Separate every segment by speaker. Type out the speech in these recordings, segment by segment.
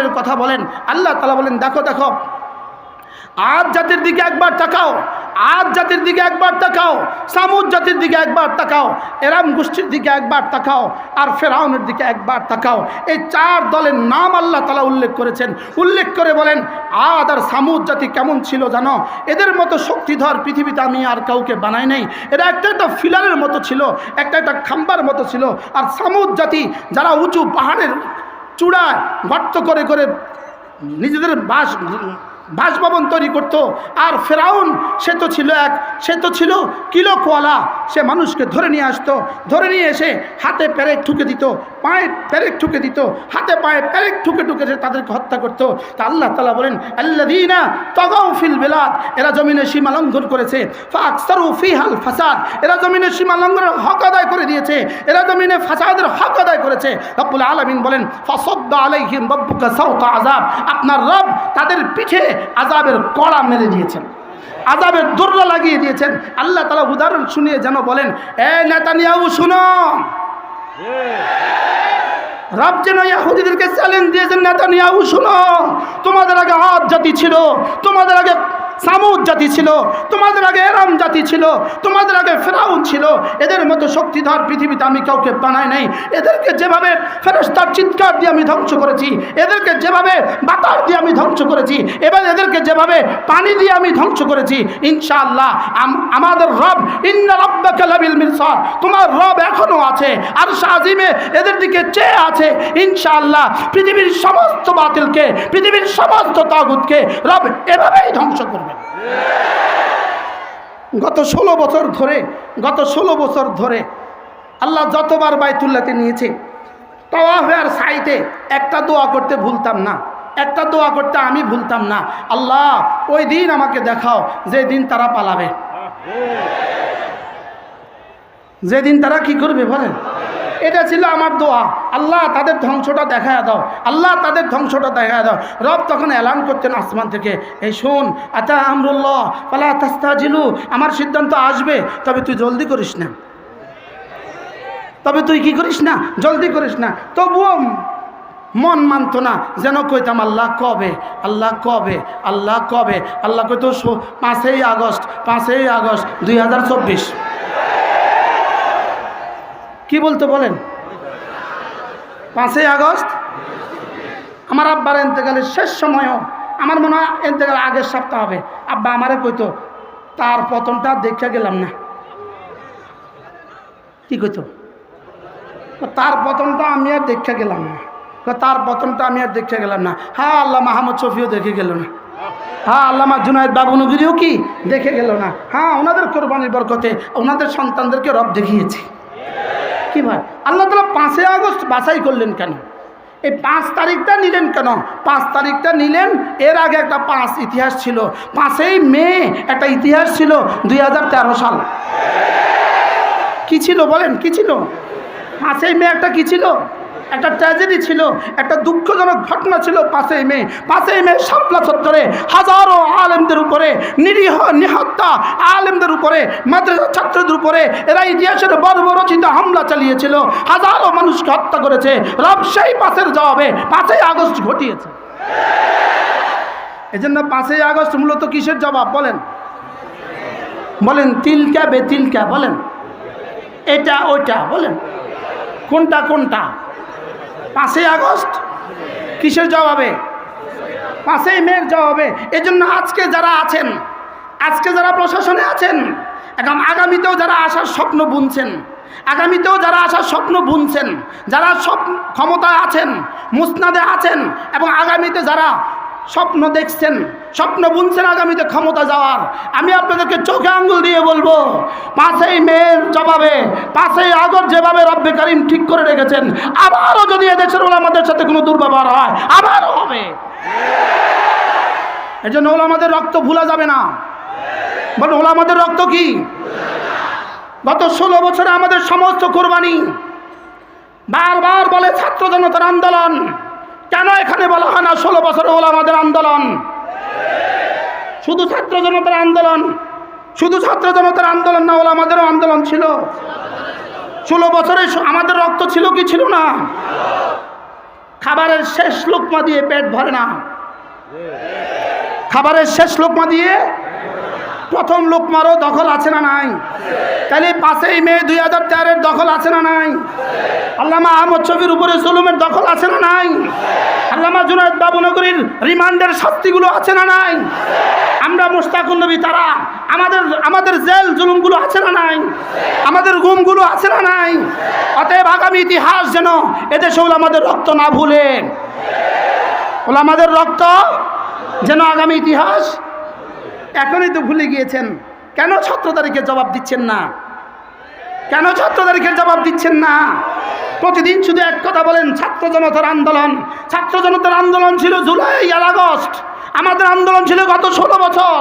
Speaker 1: ফেরাউনের কথা বলেন, আল্লাহ তাআলা বলেন দেখো দেখো আদ জাতির দিকে একবার তাকাও, আদ জাতির দিকে একবার তাকাও, সামুদ জাতির দিকে একবার তাকাও, এরাম গোষ্ঠীর দিকে একবার তাকাও, আর ফেরাউনের দিকে একবার তাকাও। এই চার দলের নাম আল্লাহ তাআলা উল্লেখ করেছেন। উল্লেখ করে বলেন আদ আর সামুদ জাতি কেমন ছিল জানো? এদের মতো শক্তিধর পৃথিবীতে আমি আর কাউকে বানাই নাই। এরা একটা একটা ফিলারের মতো ছিল, একটা একটা খাম্বার মতো ছিল। আর সামুদ জাতি যারা উঁচু পাহাড়ের চূড়ায় গর্ত করে করে নিজেদের বাসভবন তৈরি করত। আর ফেরাউন সে তো ছিল কিলোকওয়ালা। সে মানুষকে ধরে নিয়ে আসতো, ধরে নিয়ে এসে হাতে পেরেক ঠুকে দিত, পায়ে পেরেক ঠুকে দিত, হাতে পায়ে পেরেক ঠুকে ঠুকে সে তাদেরকে হত্যা করতো। তা আল্লাহ তাআলা বলেন আল্লাযীনা তাগাউ ফিল বিলাদ, এরা জমিনে সীমা লঙ্ঘন করেছে, ফাকসারু ফিহাল ফাসাদ, এরা জমিনে সীমা লঙ্ঘনের হক আদায় করে দিয়েছে, এরা জমিনে ফাসাদের হক আদায় করেছে। রব্বুল আলামিন বলেন ফাসাদ্দা আলাইহিম রাব্বুকা সাওতা আযাব, আপনার রব তাদের পিঠে আযাবের কড়া মেরে দিয়েছেন, আযাবের দোররা লাগিয়ে দিয়েছেন। আল্লাহ তাআলা উদাহরণ শুনিয়ে যেন বলেন এ নেতানিয়াহু শুনো, রব যেন ইহুদিদেরকে চ্যালেঞ্জ দিয়েছেন, নেতানিয়াহু শুনো, তোমাদের আগে আদ জাতি ছিল, তোমাদের আগে সামুদ জাতি ছিল, তোমাদের আগে এরাম জাতি ছিল, তোমাদের আগে ফেরাউন ছিল। এদের মতো শক্তিধর পৃথিবীতে আমি কাউকে বানাই নাই। এদেরকে যেভাবে ফেরেশতার চিৎকার দিয়ে আমি ধ্বংস করেছি, এদেরকে যেভাবে বাতাস দিয়ে আমি ধ্বংস করেছি, এবার এদেরকে যেভাবে পানি দিয়ে আমি ধ্বংস করেছি, ইনশাআল্লাহ আমাদের রব ইন্না রাব্বাকা লাবিল মিরসাদ, তোমার রব এখনো আছে আরশ আজিমে এদের দিকে চেয়ে আছে। ইনশাআল্লাহ পৃথিবীর সমস্ত বাতিলকে, পৃথিবীর সমস্ত তাগুতকে রব এভাবেই ধ্বংস করবে। গত 16 বছর ধরে আল্লাহ যতবার বাইতুল্লাহতে নিয়েছে, তাওয়াফে আর সাইতে একটা দোয়া করতে ভুলতাম না, একটা দোয়া করতে আমি ভুলতাম না, আল্লাহ ওই দিন আমাকে দেখাও যেদিন তারা পালাবে, যেদিন তারা কি করবে বলেন। এটা ছিল আমার দোয়া, আল্লাহ তাদের ধ্বংসটা দেখায় দাও, আল্লাহ তাদের ধ্বংসটা দেখায় দাও। রব তখন এলান করতেন আসমান থেকে, এই শোন আতা আমরুল্লাহ ফালা তাস্তাজিলু, আমার সিদ্ধান্ত আসবে, তবে তুই জলদি করিস না, তবে তুই কি করিস না, জলদি করিস না। তবুও মন মানত না, যেন কইতাম আল্লাহ কবে, আল্লাহ কবে, আল্লাহ কবে। আল্লাহ কইতো 5ই আগস্ট 2024। কি বলতে বলেন? 5ই আগস্ট আমার আব্বার ইন্তেকালের শেষ সময়ও, আমার মনে হয় ইন্তেকাল আগের সপ্তাহ হবে, আব্বা আমারে কইতো তার পতনটা দেখে গেলাম না। কি কইতো? তার পতনটা আমি আর দেখে গেলাম না, তার পতনটা আমি আর দেখে গেলাম না। হ্যাঁ আল্লাহ মাহমুদ শফিও দেখে গেল না, হ্যাঁ আল্লামা জুনায়েদ বাবুনগরীও কি দেখে গেল না। হ্যাঁ ওনাদের কোরবানির বরকতে ওনাদের সন্তানদেরকে রব দেখিয়েছে। কি ভাই আল্লাহ তাআলা 5ই আগস্ট বাছাই করলেন কেন? এই 5 তারিখটা নিলেন কেন? 5 তারিখটা নিলেন, এর আগে একটা 5 ইতিহাস ছিল। 5ই মে একটা ইতিহাস ছিল, 2013 সাল। কি ছিল বলেন, কি ছিল? 5ই মে একটা কি ছিল? একটা ট্র্যাজেডি ছিল, একটা দুঃখজনক ঘটনা ছিল 5ই মে। 5ই মে শাপলা চত্বরে হাজারো আলেমদের উপরে, নিরীহ নিহত্তা আলেমদের উপরে, মাদ্রাসা ছাত্রদের উপরে এরা ইতিহাসের বর্বরচিত হামলা চালিয়েছিল, হাজারো মানুষকে হত্যা করেছে। রব সেই 5-এর জবাবে 5ই আগস্ট ঘটিয়েছে। এজন্য 5ই আগস্ট মূলত কিসের জবাব বলেন? বলেন তিলকা বেতিলকা বলেন, এটা ওইটা বলেন, কোনটা কোনটা? 5ই আগস্ট কিসের জবাবে? 5ই মের জবাবে। এজন্য আজকে যারা আছেন, আজকে যারা প্রশাসনে আছেন, এবং আগামীতেও যারা আসার স্বপ্ন বুনছেন, আগামীতেও যারা আসার স্বপ্ন বুনছেন, যারা সব ক্ষমতায় আছেন, মুসনাদে আছেন, এবং আগামীতে যারা স্বপ্ন দেখছেন, স্বপ্ন বুনছেন আগামীতে ক্ষমতা যাওয়ার, আমি আপনাদেরকে চোখে আঙ্গুল দিয়ে বলবো 5ই মের জবাবে 5ই আগস্ট যেভাবে রব্বে কারিম ঠিক করে রেখেছেন, আবারও যদি এদেশের ওলামাদের সাথে কোনো দুর্ব্যবহার হয় আবারও হবে। এই জন্য ওলামাদের রক্ত ভুলা যাবে না। বলুন ওলামাদের রক্ত কি? গত 16 বছরে আমাদের সমস্ত কোরবানি। বারবার বলে ছাত্র জনতার আন্দোলন, কেন এখানে বলা হয় না 16 বছরে ওলামাদের আন্দোলন? শুধু ছাত্র জনতার আন্দোলন, শুধু ছাত্র জনতার আন্দোলন না, ওলামাদেরও আন্দোলন ছিল। 16 বছরে আমাদের রক্ত ছিল কি ছিল না? খাবারের শেষ লোকমা দিয়ে পেট ভরে না। খাবারের শেষ লোকমা দিয়ে প্রথম লোকমারও দখল আছে না নাই? তাহলে 5ই মে 2013-এর দখল আছে না নাই? আল্লামা আহমদ শফির উপরে জুলুমের দখল আছে না নাই? আল্লামা জুনায়েদ বাবুনগরীর রিমান্ডের শাস্তিগুলো আছে না নাই? আমরা মুশতাকুন নবী তারা আমাদের জেল জুলুমগুলো আছে না নাই? আমাদের গুমগুলো আছে না নাই? অতএব আগামী ইতিহাস যেন এদেশে ওলামাদের রক্ত না ভুলে, ওলামাদের রক্ত যেন আগামী ইতিহাস। এখনই তো ভুলে গিয়েছেন। কেন 17 তারিখে জবাব দিচ্ছেন না? কেন 17 তারিখের জবাব দিচ্ছেন না? প্রতিদিন শুধু এক কথা বলেন, ছাত্র জনতার আন্দোলন। ছাত্র জনতার আন্দোলন ছিল জুলাই আর আগস্ট, আমাদের আন্দোলন ছিল গত 16 বছর।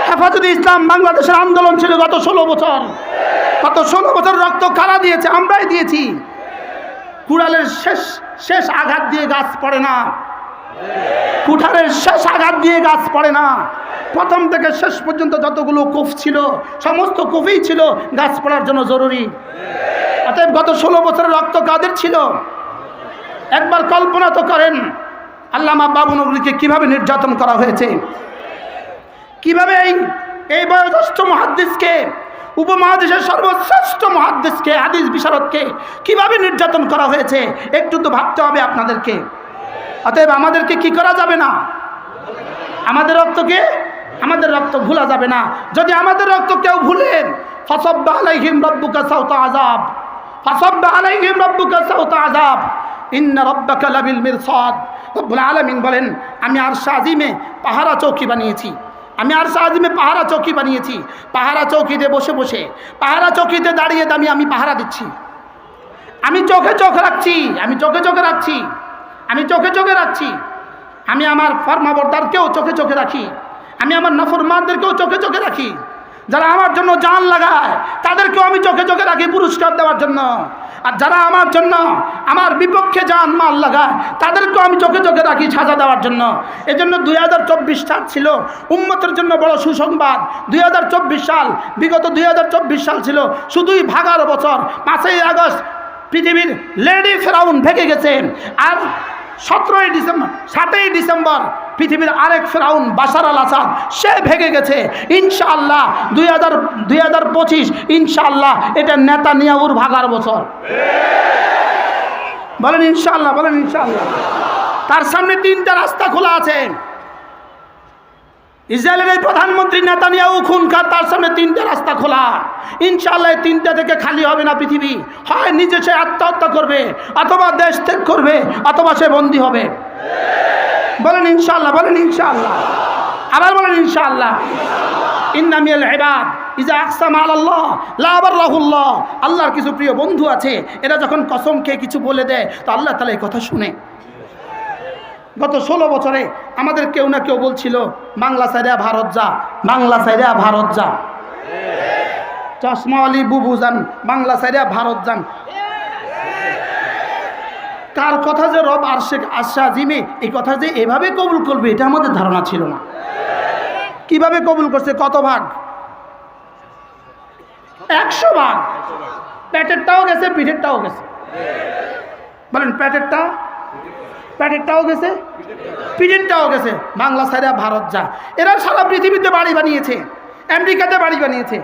Speaker 1: হেফাজতে ইসলাম বাংলাদেশের আন্দোলন ছিল গত 16 বছর। গত 16 বছর রক্ত কারা দিয়েছে? আমরাই দিয়েছি। কুড়ালের শেষ আঘাত দিয়ে গাছ পড়ে না, কুঠারের শেষ আঘাত দিয়ে গাছ পড়ে না। প্রথম থেকে শেষ পর্যন্ত যতগুলো কুফ ছিল সমস্ত কুফই ছিল গাছ পড়ার জন্য জরুরি। অতএব গত 16 বছরের রক্ত কাদের ছিল? একবার কল্পনা তো করেন আল্লামা বাবুনগরীকে কিভাবে নির্যাতন করা হয়েছে, কিভাবে এই বয়োজ্যেষ্ঠ মুহাদ্দিসকে, উপমহাদেশের সর্বশ্রেষ্ঠ মুহাদ্দিসকে, হাদিস বিশারদকে কিভাবে নির্যাতন করা হয়েছে একটু তো ভাবতে হবে আপনাদেরকে। অতএব আমাদেরকে কি করা যাবে না? আমাদের রক্ত ভুলা যাবে না। যদি আমাদের রক্ত কেউ ভুলেন, ফাসাব্বা আলাইহিম রাব্বুকা সাওতা আযাব, ফাসাব্বা আলাইহিম রাব্বুকা সাওতা আযাব, ইন্না রাব্বাকা লাবিল মিরসাদ। রব্বুল আলামিন বলেন, আমি আরশ আজিমে পাহারা চৌকি বানিয়েছি। আমি আরশ আজিমে পাহারা চৌকি বানিয়েছি। পাহারা চৌকিতে বসে বসে, পাহারা চৌকিতে দাঁড়িয়ে আমি পাহারা দিচ্ছি। আমি চোখে চোখ রাখছি, আমি চোখে চোখে রাখছি, আমি চোখে চোখে রাখছি। আমি আমার ফরমাবরদারকেও চোখে চোখে রাখি, আমি আমার নাফরমানদেরকেও চোখে চোখে রাখি। যারা আমার জন্য জান লাগায় তাদেরকেও আমি চোখে চোখে রাখি পুরস্কার দেওয়ার জন্য। আর যারা আমার জন্য আমার বিপক্ষে জান মাল লাগায় তাদেরকেও আমি চোখে চোখে রাখি সাজা দেওয়ার জন্য। এজন্য 2024 সাল ছিল উম্মতের জন্য বড় সুসংবাদ। 2024 সাল, বিগত 2024 সাল ছিল শুধুই ভাগার বছর। 5ই আগস্ট পৃথিবীর লেডি ফেরাউন ভেঙে গেছে। আর 7ই ডিসেম্বর পৃথিবীর আরেক ফেরাউন বাশার আল আসাদ সে ভেঙে গেছে। ইনশাআল্লাহ 2025 ইনশাআল্লাহ এটা নেতানিয়াহুর ভাগার বছর। বলেন ইনশাআল্লাহ, বলেন ইনশাআল্লাহ। তার সামনে 3টা রাস্তা খোলা আছে। ইসরায়েলের এই প্রধানমন্ত্রী নেতানিয়াহু খুনখার, তার সামনে 3টা রাস্তা খোলা। ইনশাআল্লাহ 3টা থেকে খালি হবে না পৃথিবী। হয় নিজে সে আত্মহত্যা করবে, অথবা দেশ ত্যাগ করবে, অথবা সে বন্দী হবে। বলেন ইনশাআল্লাহ, বলেন ইনশাআল্লাহ, আবার বলেন ইনশাআল্লাহ। ইন্না মিনাল ইবাদ ইযা আকসামা আলাল্লাহ লা বাররাহুল্লাহ। আল্লাহর কিছু প্রিয় বন্ধু আছে, এরা যখন কসম খেয়ে কিছু বলে দেয় তো আল্লাহ তাআলা এই কথা শুনে। গত 16 বছরে আমাদের কেউ না কেউ বলছিল বাংলা সাইরা ভারত যা, বাংলা সাইরা ভারত যা, চশমাওয়ালি বুবু যান, বাংলা সাইরা ভারত যান। কার কথা যে রব আরশ আজিমে এই কথা যে এভাবে কবুল করবে এটা আমাদের ধারণা ছিল না। কিভাবে কবুল করছে? কত ভাগ? 100 ভাগ। পেটেরটাও গেছে, পিঠেরটাও গেছে। বলেন পেটেরটাও গেছে, পিঠেরটাও গেছে। বাংলা সাইরা ভারত যা। এরা সারা পৃথিবীতে বাড়ি বানিয়েছে, আমেরিকাতে বাড়ি বানিয়েছে,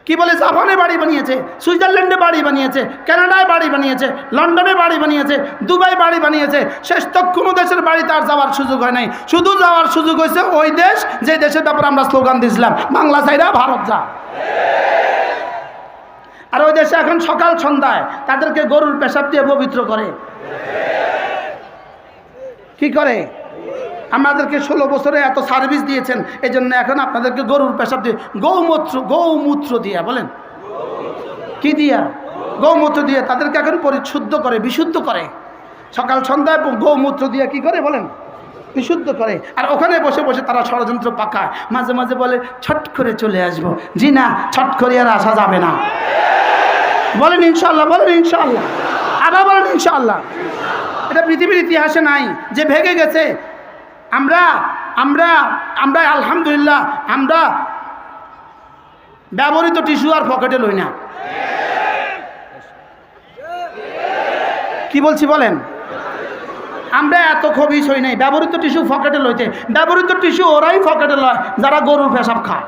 Speaker 1: কি বলে জাপানে বাড়ি বানিয়েছে, সুইজারল্যান্ডে বাড়ি বানিয়েছে, কানাডায় বাড়ি বানিয়েছে, লন্ডনে বাড়ি বানিয়েছে, দুবাই বাড়ি বানিয়েছে। শেষ তো কোনো দেশের বাড়িতে আর যাওয়ার সুযোগ হয় নাই। শুধু যাওয়ার সুযোগ হয়েছে ওই দেশ যে দেশের ব্যাপারে আমরা স্লোগান দিয়েছিলাম, বাংলা সাইরা ভারত যা। আর ওই দেশে এখন সকাল সন্ধ্যায় তাদেরকে গরুর পেশাব দিয়ে পবিত্র করে। কি করে? আমাদেরকে 16 বছরে এত সার্ভিস দিয়েছেন, এই জন্য এখন আপনাদেরকে গরুর পেশাব দিয়ে, গৌমূত্র দিয়া, বলেন কি দিয়া? গৌমূত্র দিয়ে তাদেরকে এখন পরিশুদ্ধ করে, বিশুদ্ধ করে। সকাল সন্ধ্যায় গৌমূত্র দিয়ে কি করে বলেন? বিশুদ্ধ করে। আর ওখানে বসে বসে তারা ষড়যন্ত্র পাকায়। মাঝে মাঝে বলে ছট করে চলে আসবো। জি না, ছট করে আর আসা যাবে না। বলেন ইনশাআল্লাহ, বলেন ইনশাআল্লাহ, আবার বলেন ইনশাআল্লাহ। এটা পৃথিবীর ইতিহাসে নাই যে ভেঙে গেছে। আমরা আমরা আমরা আলহামদুলিল্লাহ আমরা ব্যবহৃত টিস্যু আর পকেটে লই না। কি বলছি বলেন? আমরা এত খবিস হই নাই। ব্যবহৃত টিস্যু পকেটে লইতে, ব্যবহৃত টিস্যু ওরাই পকেটে লয় যারা গরুর পেশাব খায়।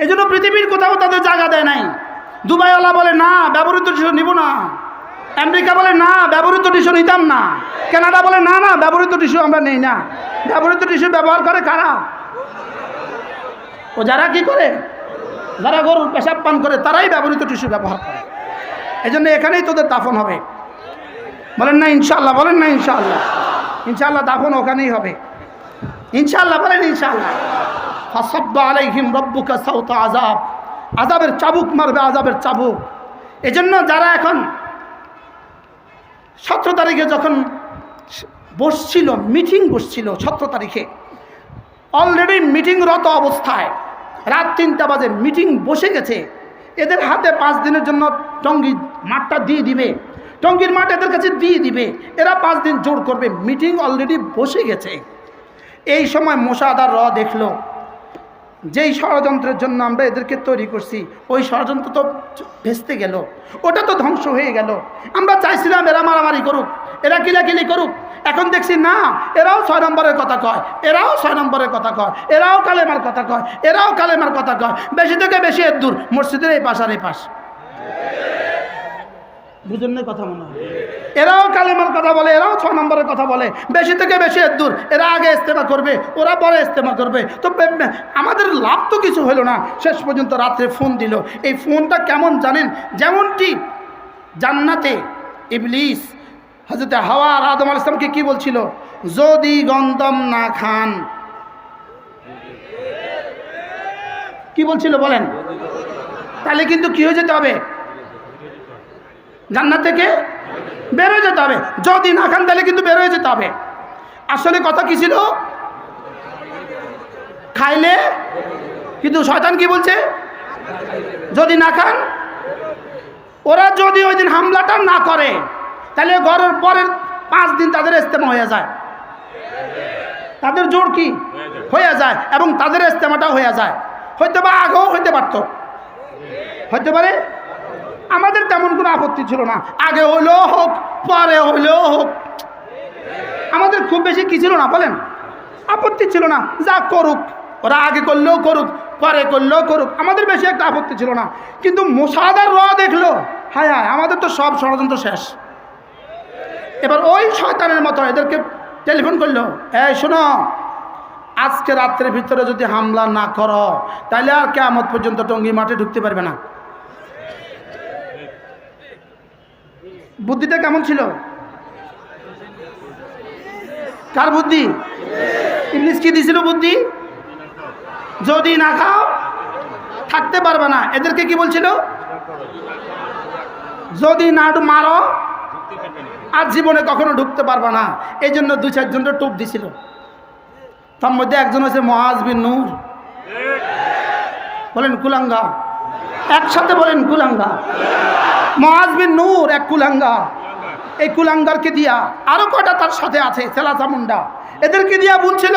Speaker 1: এই জন্য পৃথিবীর কোথাও তাদের জায়গা দেয় নাই। দুবাইওয়ালা বলে না ব্যবহৃত টিস্যু নিব না, আমেরিকা বলে না ব্যবহৃত টিস্যু নিতাম না, কানাডা বলে না না ব্যবহৃত টিস্যু আমরা নেই না। ব্যবহৃত টিস্যু ব্যবহার করে কারা? ও যারা কি করে, যারা গরুর পেশাব পান করে তারাই ব্যবহৃত টিস্যু ব্যবহার করে। এই জন্য এখানেই তোদের দাফন হবে। বলেন না ইনশাআল্লাহ, বলেন না ইনশাআল্লাহ। ইনশাআল্লাহ দাফন ওখানেই হবে ইনশাআল্লাহ, বলেন ইনশাআল্লাহ। ফাসাব্বা আলাইহিম রাব্বুকা সাওতা আযাব, আযাবের চাবুক মারবে, আযাবের চাবুক। এজন্য যারা এখন 17 তারিখে যখন বসছিল, মিটিং বসছিল 17 তারিখে, অলরেডি মিটিংরত অবস্থায় রাত 3টা বাজে মিটিং বসে গেছে। এদের হাতে 5 দিনের জন্য টঙ্গী মাঠটা দিয়ে দিবে, টঙ্গীর মাঠ এদের কাছে দিয়ে দিবে, এরা 5 দিন জোর করবে। মিটিং অলরেডি বসে গেছে। এই সময় মোসাদ আর দেখলো যেই ষড়যন্ত্রের জন্য আমরা এদেরকে তৈরি করছি, ওই ষড়যন্ত্র তো ভেস্তে গেল, ওটা তো ধ্বংস হয়ে গেল। আমরা চাইছিলাম এরা মারামারি করুক, এরা কিলাকিলি করুক। এখন দেখছি না, এরাও 6 নম্বরের কথা কয়, এরাও 6 নম্বরের কথা কয়, এরাও কালেমার কথা কয়, এরাও কালেমার কথা কয়। বেশি থেকে বেশি এর দূর, মসজিদের এই পাশ আর এই পাশ। বুঝুন না কথা মনে হয়? এরাও কালেমার কথা বলে, এরাও 6 নম্বরের কথা বলে। বেশি থেকে বেশি এর দূর, এরা আগে ইস্তেমা করবে, ওরা পরে ইস্তেমা করবে। তো আমাদের লাভ তো কিছু হলো না। শেষ পর্যন্ত রাত্রে ফোন দিল। এই ফোনটা কেমন জানেন? যেমনটি জান্নাতে ইবলিস হযরত হাওয়া আর আদম আলাইহিস সালামকে কি বলছিল? যদি গন্ধম না খান, কি বলছিল বলেন? তাহলে কিন্তু কি হয়ে যেতে হবে? জান্নাত থেকে বের হয়ে যেতে হবে। যদি না খান তাহলে কিন্তু বের হয়ে যেতে হবে। আসলে কথা কি ছিল? খাইলে, কিন্তু শয়তান কি বলছে? যদি না খান। ওরা যদি ওই দিন হামলাটা না করে তাহলে ঘরের পরের 5 দিন তাদের ইস্তেমা হয়ে যায়, তাদের জোর কি হয়ে যায়, এবং তাদের ইস্তেমাটাও হয়ে যায়। হয়তো বা আগেও হইতে পারতো, হইতে পারে। আমাদের তেমন কোনো আপত্তি ছিল না, আগে হইলেও হোক পরে হইলেও হোক। আমাদের খুব বেশি কি ছিল না বলেন? আপত্তি ছিল না, যা করুক, ওরা আগে করলেও করুক পরে করলেও করুক, আমাদের বেশি একটা আপত্তি ছিল না। কিন্তু মোসাদ আর দেখলো, হায় হায় আমাদের তো সব ষড়যন্ত্র শেষ। এবার ওই শয়তানের মতো এদেরকে টেলিফোন করলো, এই শোনো, আজকে রাত্রের ভিতরে যদি হামলা না করো তাহলে আর কিয়ামত পর্যন্ত টঙ্গী মাঠে ঢুকতে পারবে না। বুদ্ধিটা কেমন ছিল? কার বুদ্ধি? ইবলিস কি দিছিল বুদ্ধি? যদি না খাও থাকতে পারবে না। এদেরকে কি বলছিল? যদি না মারো আর জীবনে কখনো ঢুকতে পারবে না। এই জন্য 2-4 জনের টোপ দিছিল। তার মধ্যে একজন হচ্ছে মুআজ বিন নূর। বলেন কুলাঙ্গা, একসাথে বলেন কুলাঙ্গা। মুআজ বিন নূর এক কুলাঙ্গা। এই কুলাঙ্গারকে দিয়া আরো কয়টা তার সাথে আছে সেলাসা মুন্ডা, এদেরকে দিয়া বলছিল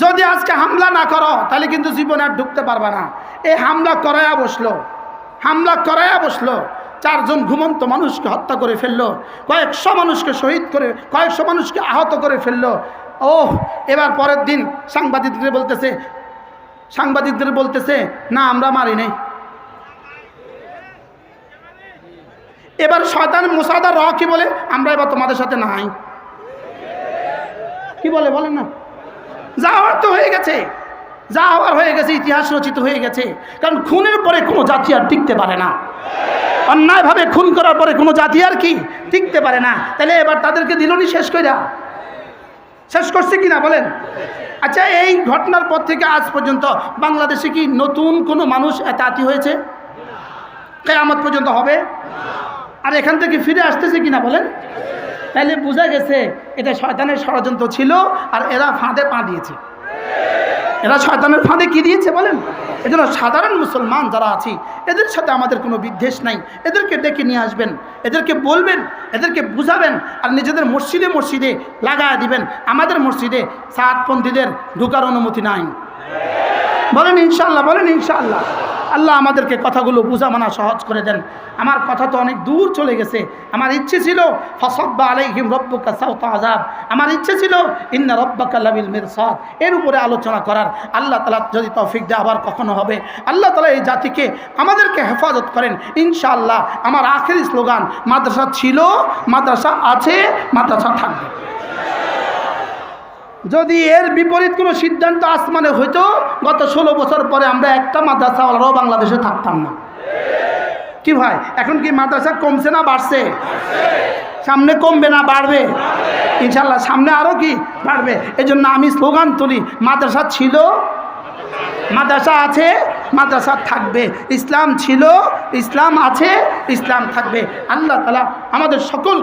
Speaker 1: যদি আজকে হামলা না করো তাহলে কিন্তু জীবনে আর ঢুকতে পারবে না। এই হামলা করাইয়া বসলো, হামলা করাইয়া বসলো। 4 জন ঘুমন্ত মানুষকে হত্যা করে ফেললো, কয়েকশো মানুষকে শহীদ করে, কয়েকশো মানুষকে আহত করে ফেললো। ওহ, এবার পরের দিন সাংবাদিকদের বলতেছে না আমরা মারি নাই। এবার শয়তান মুসাদা কি বলে? আমরা এবার তোমাদের সাথে নাই। কি বলে বলেন না? যা হওয়ার তো হয়ে গেছে, যা হওয়ার হয়ে গেছে, ইতিহাস রচিত হয়ে গেছে। কারণ খুনের পরে কোনো জাতি আর টিকতে পারে না, অন্যায়ভাবে খুন করার পরে কোনো জাতি আর কি টিকতে পারে না। তাহলে এবার তাদেরকে দিলনি শেষ কইরা, শেষ করছে কিনা বলেন? আচ্ছা, এই ঘটনার পর থেকে আজ পর্যন্ত বাংলাদেশে কি নতুন কোনো মানুষ এতাতি হয়েছে? কিয়ামত পর্যন্ত হবে? আর এখান থেকে ফিরে আসতেছে কিনা বলেন? তাহলে বোঝা গেছে এটা শয়তানের ষড়যন্ত্র ছিল, আর এরা ফাঁদে পা দিয়েছে। এরা শয়তানের ফাঁদে কি দিয়েছে বলেন? এজন্য সাধারণ মুসলমান যারা আছি এদের সাথে আমাদের কোনো বিদ্বেষ নাই। এদেরকে ডেকে নিয়ে আসবেন, এদেরকে বলবেন, এদেরকে বুঝাবেন, আর নিজেদের মসজিদে মসজিদে লাগায় দিবেন। আমাদের মসজিদে সাতপন্থীদের ঢোকার অনুমতি নাই। বলেন ইনশাআল্লাহ, বলেন ইনশাআল্লাহ। আল্লাহ আমাদেরকে কথাগুলো বোঝা মানা সহজ করে দেন। আমার কথা তো অনেক দূর চলে গেছে। আমার ইচ্ছে ছিল ফাসাব্বা আলাইহিম রব্বুকা সাওতা আযাব, আমার ইচ্ছে ছিল ইন্না রব্বাকা লাবিল মিরসাদ, এর উপরে আলোচনা করার। আল্লাহ তাআলা যদি তৌফিক দেয় আবার কখনো হবে। আল্লাহ তাআলা এই জাতিকে আমাদেরকে হেফাজত করেন ইনশাআল্লাহ। আমার আখেরি স্লোগান, মাদ্রাসা ছিল, মাদ্রাসা আছে, মাদ্রাসা থাকবে। যদি এর বিপরীত কোনো সিদ্ধান্ত আসমানে হইতো, গত 16 বছর পরে আমরা একটা মাদ্রাসাওয়ালারাও বাংলাদেশে থাকতাম না। কি ভাই, এখন কি মাদ্রাসা কমছে না বাড়ছে? সামনে কমবে না বাড়বে? ইনশাল্লাহ সামনে আরও কি বাড়বে। এই জন্য আমি স্লোগান তুলি, মাদ্রাসা ছিল, মাদ্রাসা আছে, মাদ্রাসা থাকবে। ইসলাম ছিল, ইসলাম আছে, ইসলাম থাকবে। আল্লাহ তাআলা আমাদের সকল